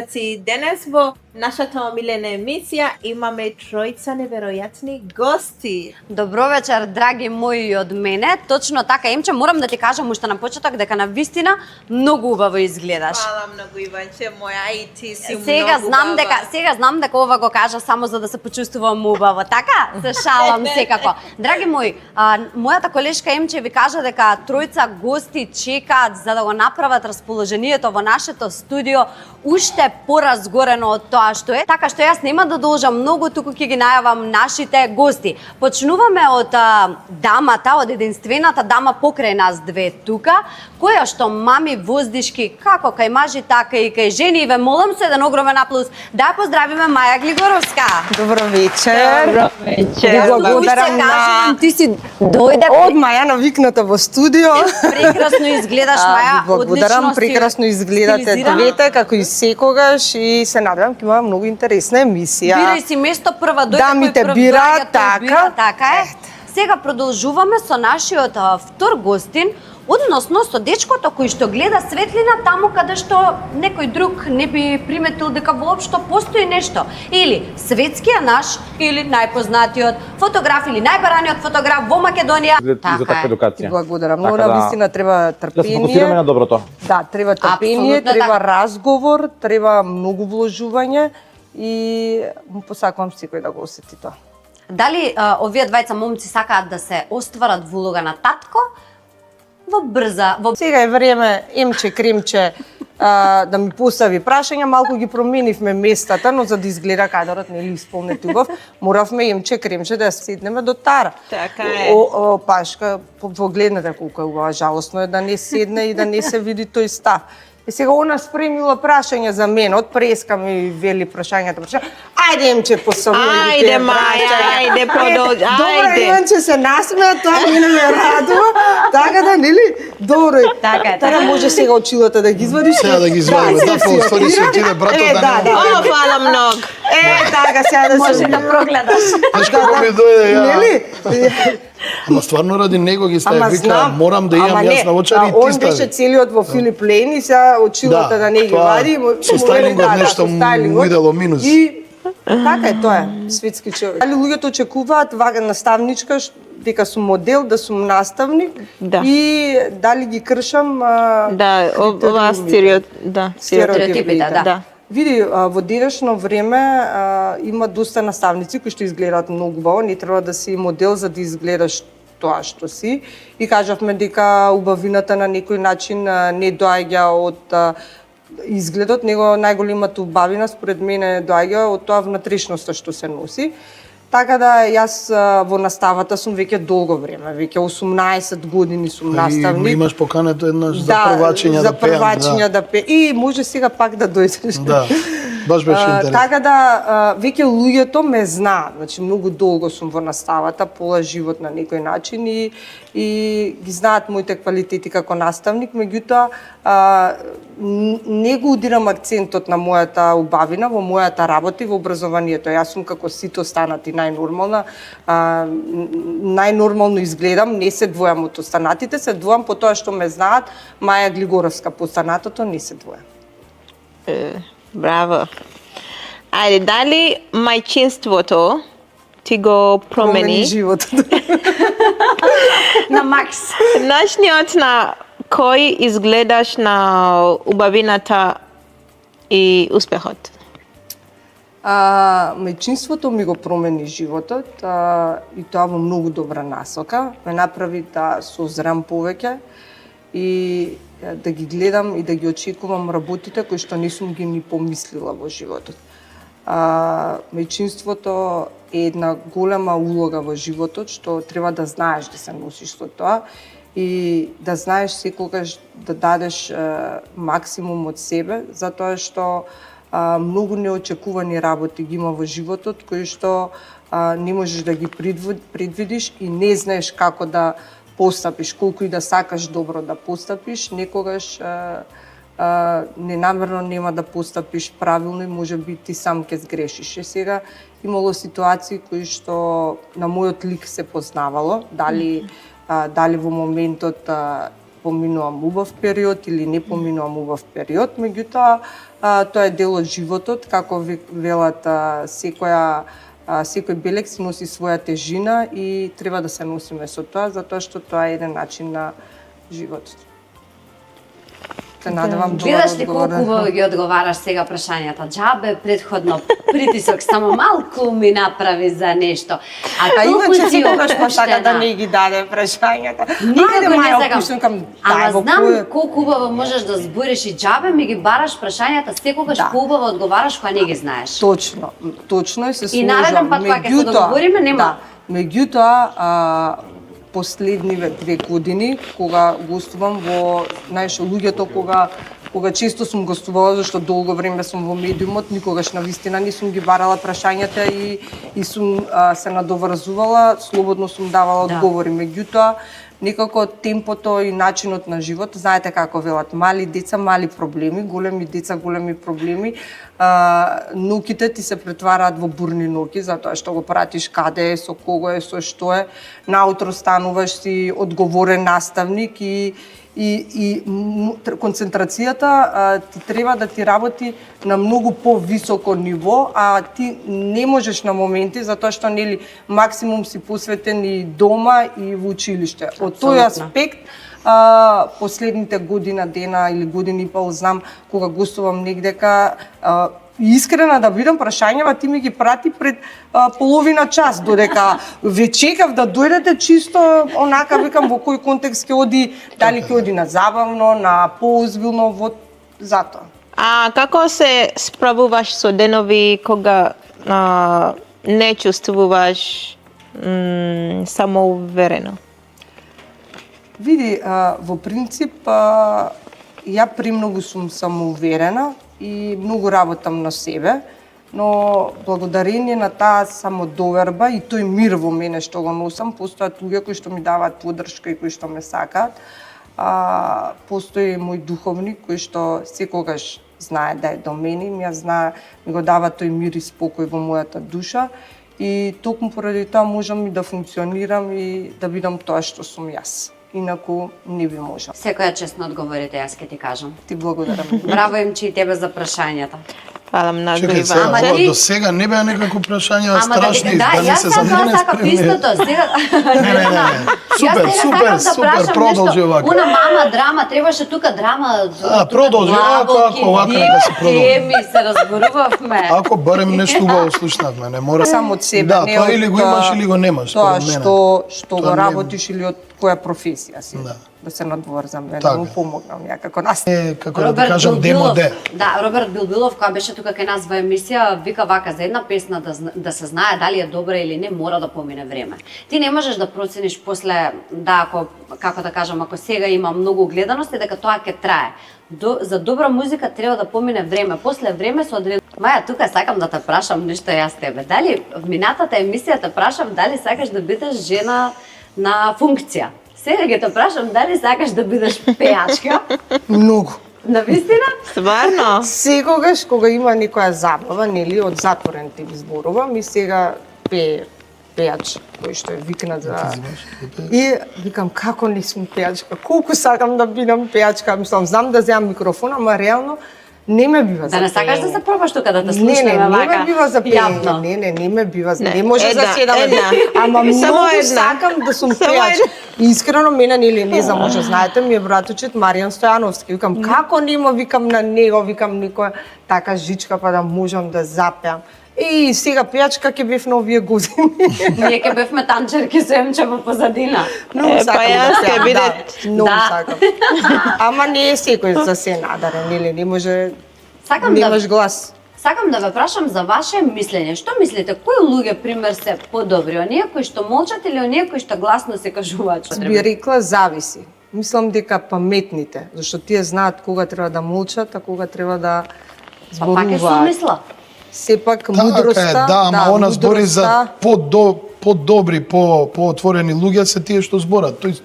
Денес во нашата омилена емисија имаме тројца неверојатни гости. Добро вечер, драги мои од мене. Точно така, Емче, морам да ти кажам уште на почеток дека на вистина многу убаво изгледаш. Фала многу, Иванче, моја, и ти си Сега многу знам убава. сега знам дека ова го кажа само за да се почувствувам убаво, така? Се шалам секако. Драги мои, мојата колешка Емче ви кажа дека тројца гости чекаат за да го направат расположението во нашето студио уште поразгорено од тоа што е. Така што јас нема да должам многу, туку ќе ги најавам нашите гости. Почнуваме од дамата, од единствената дама покрај нас две тука, која што мами воздишки како кај мажи, така и кај жени. И ве молам со еден огромен аплауз да ја поздравиме Маја Глигоровска. Добро вечер. Добро вечер. Ви благодарам на... Ти си дојде Од Маја навикната во студио. прекрасно изгледаш, Маја. Ви благодарам, одлично си прекрасно изгледате стилизирана. двете, како и секогаш, и се надевам ќе имаме многу интересна емисија. Бирај си место прва, дојде Дамите кој прв бира, доаѓа, тој така. бира, така е. Сега продолжуваме со нашиот втор гостин, односно со дечкото кој што гледа светлина таму каде што некој друг не би приметил дека воопшто постои нешто. Или светскиот наш, или најпознатиот фотограф, или најбараниот фотограф во Македонија. За таква Ти едукација. благодарам. Така Но да- навистина треба Да се фокусираме трпение. на доброто. Да, треба трпение, Апсолутно треба така. разговор, треба многу вложување и му посакувам секој да го осети тоа. Дали овие двајца момци сакаат да се остварат во улога на татко во брза, во Сега е време Емче Кремче да ми постави прашања, малку ги променивме местата, но за да изгледа кадрот нели исполнетував, моравме Емче Кремче да ја седнеме до Тара. Така е. Пашка, погледнете колку е убава, жалосно е да не седне и да не се види тој став. И сега она спремила прашања за мене, од преска ми вели прашањата. Ајде Емче, посолуј ги Ајде, тие Маја, прашања. ајде, продолжи, Добро, ајде. Иванче се насмеа, тоа мене ме радува. Така да, нели? Добро. Така е, Така може сега очилата да ги извадиш. Сега да ги извадиме, да, по ствари се отиде братот да да, не... О, фала многу. Така, сега да може се... да прогледаш. Знаеш како ми дојде ја? Нели? Ама стварно ради него ги стави, Ама вика, знам. морам да имам Ама јас не, на очари и он ти беше стави. целиот во Филип Лейн и сега очилата да не ги тоа, вади. со стајлингот нешто му идело минус. И така е, тоа е, светски човек. Дали луѓето очекуваат вака наставничка, дека сум модел, да сум наставник Да. и дали ги кршам Да, ова Стереотипите, да. Да. Види, во денешно време има доста наставници кои што изгледаат многу убаво, не треба да си модел за да изгледаш тоа што си. И кажавме дека убавината на некој начин не доаѓа од изгледот, него најголемата убавина според мене доаѓа од тоа внатрешноста што се носи. Така да јас во наставата сум веќе долго време, веќе 18 години сум наставник. И имаш покането еднаш за првачења за да пеам. првачења да пеам. И може сега пак да дојдеш. Да, баш беше интересно. Така да, веќе луѓето ме знаат, значи многу долго сум во наставата, пола живот на некој начин и ги знаат моите квалитети како наставник, меѓутоа не го удирам акцентот на мојата убавина во мојата работа и во образованието. Јас сум како сите останати најнормална, најнормално изгледам, не се двојам од останатите, се двојам по тоа што ме знаат, Маја Глигоровска по останатото не се двојам. Браво. Ајде, дали мајчинството ти го промени? животот. На макс. Начинот на кој изгледаш на убавината и успехот? Мајчинството ми го промени животот и тоа во многу добра насока. Ме направи да созрам повеќе и да ги гледам и да ги очекувам работите кои што не сум ги ни помислила во животот. Мајчинството е една голема улога во животот што треба да знаеш да се носиш со тоа и да знаеш секогаш да дадеш максимум од себе, затоа што многу неочекувани работи ги има во животот кои што не можеш да ги предвидиш и не знаеш како да постапиш, колку и да сакаш добро да постапиш, некогаш ненамерно нема да постапиш правилно и можеби ти сам ќе сгрешиш. И сега имало ситуации кои што на мојот лик се познавало, дали во моментот поминувам убав период или не поминувам убав период, меѓутоа тоа е дел од животот, како велат секој белек си носи своја тежина и треба да се носиме со тоа, затоа што тоа е еден начин на животот. Се надевам добро Гледаш ли одговор. колку убаво ги одговараш сега прашањата? Джабе предходно притисок, само малку ми направи за нешто. А толку иначе си секогаш па сака да опуштена. не ги даде прашањата. Никако не сакам. Опуштен Ама знам кој... колку убаво можеш да збориш и джабе ми ги бараш прашањата, секогаш Да. поубаво одговараш кога не ги знаеш. Точно и се И сложам. нареден пат кога ќе се Меѓутоа, договориме, нема. Да, меѓутоа, последниве 2 години, кога гостувам во, знаеш, луѓето кога често сум гостувала, зашто долго време сум во медиумот, никогаш навистина не сум ги барала прашањата и сум се надоврзувала, слободно сум давала одговори. Меѓутоа, некако темпото и начинот на живот, знаете како велат, мали деца, мали проблеми, големи деца, големи проблеми. Ноќите ти се претвараат во бурни ноќи, затоа што го пратиш каде е, со кого е, со што е. Наутро стануваш си одговорен наставник и концентрацијата ти треба да ти работи на многу повисоко ниво, а ти не можеш на моменти затоа што нели максимум си посветен и дома и во училиште. Од тој аспект последните година дена или години и пол знам кога гостувам негдека искрена да бидам прашањава ти ми ги прати пред половина час, додека ве чекав да дојдете чисто онака викам во кој контекст ќе оди, дали ќе оди на забавно, на поозбилно, во затоа. А како се справуваш со денови кога не чувствуваш самоуверено? Види, во принцип, ја премногу сум самоуверена и многу работам на себе, но благодарение на таа самодоверба и тој мир во мене што го носам, постојат луѓе кои што ми даваат поддршка и кои што ме сакаат. Постои мој духовник кој што секогаш знае да е до мене, ми го дава тој мир и спокој во мојата душа и токму поради тоа можам и да функционирам и да бидам тоа што сум јас. Инаку не би можел. Секоја честно одговорите, јас ќе ти кажам. Ти благодарам. Браво им че и тебе за прашањата. Фала многу Чекај и сега, вам. Ама дали- до сега не беа некако прашања Ама страшни, да, да не јас се сам тоа замене сакам спремни. истото. Сега Не. Супер, Јас сега супер, сакам да супер, прашам продолжи нешто. овака. Уна мама драма, требаше тука драма. Продолжи, ако овака нека се продолжи. Теми се разборувавме. Ако барем нешто убаво слушнавме, не мора Само од себе, Да, не тоа од или го имаш или го немаш, Тоа според мене. што Тоа го не- работиш или од која професија си. Да. Да се надворзам, да Така. му помогнам ја како нас. Како да ти кажам, демоде. Да, Роберт Билбилов, која беше тука кај нас во емисија, вика вака за една песна да се знае дали е добра или не, мора да помине време. Ти не можеш да процениш после, да, ако, како да кажам, ако сега има многу гледаности, дека тоа ќе трае. За добра музика треба да помине време. После време со одредено... Маја, тука сакам да те прашам нешто јас тебе. Дали в минатата емисија те прашав дали сакаш да бидеш жена на функција? Сега ќе те прашам дали сакаш да бидеш пејачка? Многу. Навистина? Стварно? Секогаш кога има некоја забава, нели, од затворен тип зборувам и сега пејач кој што е викнат за... И викам, како не сум пејачка, колку сакам да бидам пејачка, мислам, знам да земам микрофон, ама реално не ме бива за Да не сакаш да пеење. се пробаш тука да те Не, слушнеме не вака? ме бива за пеење, Јавно. не ме бива за... Не, Не може за една, 7 една. ама Само многу една. сакам да сум Само пејачка. Искрено мене нели не знам, може знаете, ми е братучет Маријан Стојановски. Викам како нема, викам на него, викам некоја така жичка па да можам да запеам. И сега пејачка ќе бев на овие години. Ние ќе бевме танчерки со Емче во позадина. Многу Па сакам јас да ќе пеам, биде... да, многу Да. сакам. Ама не е секој за се надарен, нели, не може, Сакам да немаш глас. Сакам да ве прашам за ваше мислење. Што мислите, кои луѓе пример се подобри? Оние кои што молчат или оние кои што гласно се кажуваат? Би рекла зависи. Мислам дека паметните, зашто тие знаат кога треба да молчат, а кога треба да Па пак е зборуваат. сумисла. Сепак мудроста, Така е, да, ама она збори за мудроста, подобри, поотворени луѓе се тие што зборат. Тоест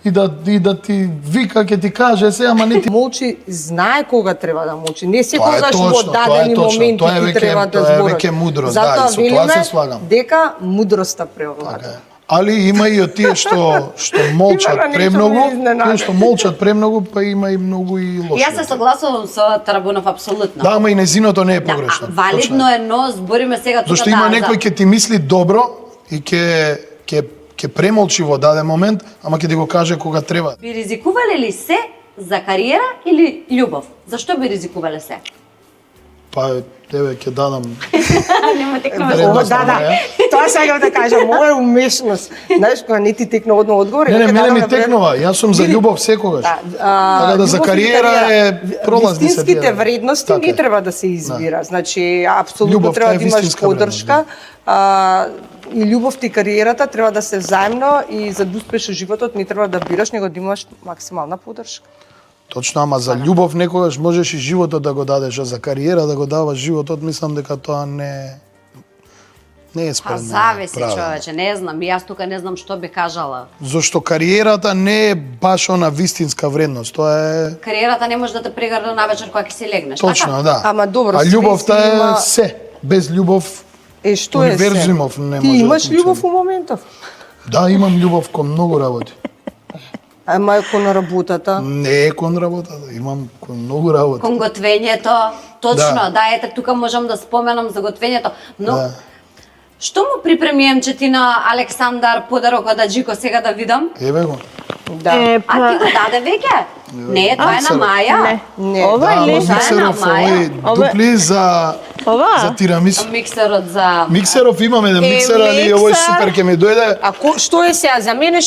и да ти вика, ќе ти каже се, ама не ти молчи, знае кога треба да молчи. Не Тоа е секогаш во точно, тоа е дадени точно. моменти Тоа е ти веќе- треба да тоа е збориш. веќе мудрост, да, Затоа и со тоа се велиме слагам. дека мудроста Така преовлада. е. али има и од тие што молчат Има нешто премногу, ме изненади. тие што молчат премногу, па има и многу и лошо. Јас се согласувам со Тарабунов апсолутно. Да, ама и незиното не е Да, погрешно. валидно е, но збориме сега тука Зашто има некој ќе ти мисли добро и ќе премолчи во даден момент, ама ќе ти го каже кога треба. Би ризикувале ли се за кариера или љубов? Зашто би ризикувале се? Па, тебе ќе дадам. Нема такова. Вредно Ова, стана, да. е? Тоа сакам да кажам, ова е умешност. Знаеш, кога не ти текна одно одговор... Не, ќе мене ми дадам текнува. Јас сум за љубов секогаш. Така да за љубов и кариера е пролазни се Вистинските тие. вредности Така не е. треба да се избира. Значи, апсолутно Љубовта треба е да имаш вистинска поддршка. И љубовта и кариерата треба да се взаимно и за да успеш во животот не треба да бираш, него да имаш максимална поддршка. Точно, ама за љубов некогаш можеш и животот да го дадеш, а за кариера да го даваш животот, мислам дека тоа не е Па според мене зависи, правилно. човече, не знам, и јас тука не знам што би кажала. Зошто кариерата не е баш она вистинска вредност, тоа е Кариерата не може да те прегрда навечер кога ќе си легнеш, точно, така? да. Ама добро, а све љубовта си е има- се. Без љубов Што е се? универзумов не Ти може да имаш функционира. љубов у моментов? Да, имам љубов кон многу работи. Ама кон работата. Не е кон работата, имам кон многу работи. Кон готвењето, точно, Да. да, ете тука можам да споменам за готвењето, но Да. што му припремием че на Александар подарокот да Джико сега да видам? Еве го. Да. А ти го даде веќе? Не, тоа е на Миксерот. Маја. Не. Не. Ова Да, е ама лесно. миксеров овој Ова- дупли за Ова? тирамису. Миксерот за Миксеров имам еден миксер, али миксер. овој супер ќе ми дојде. А што е сега за мене?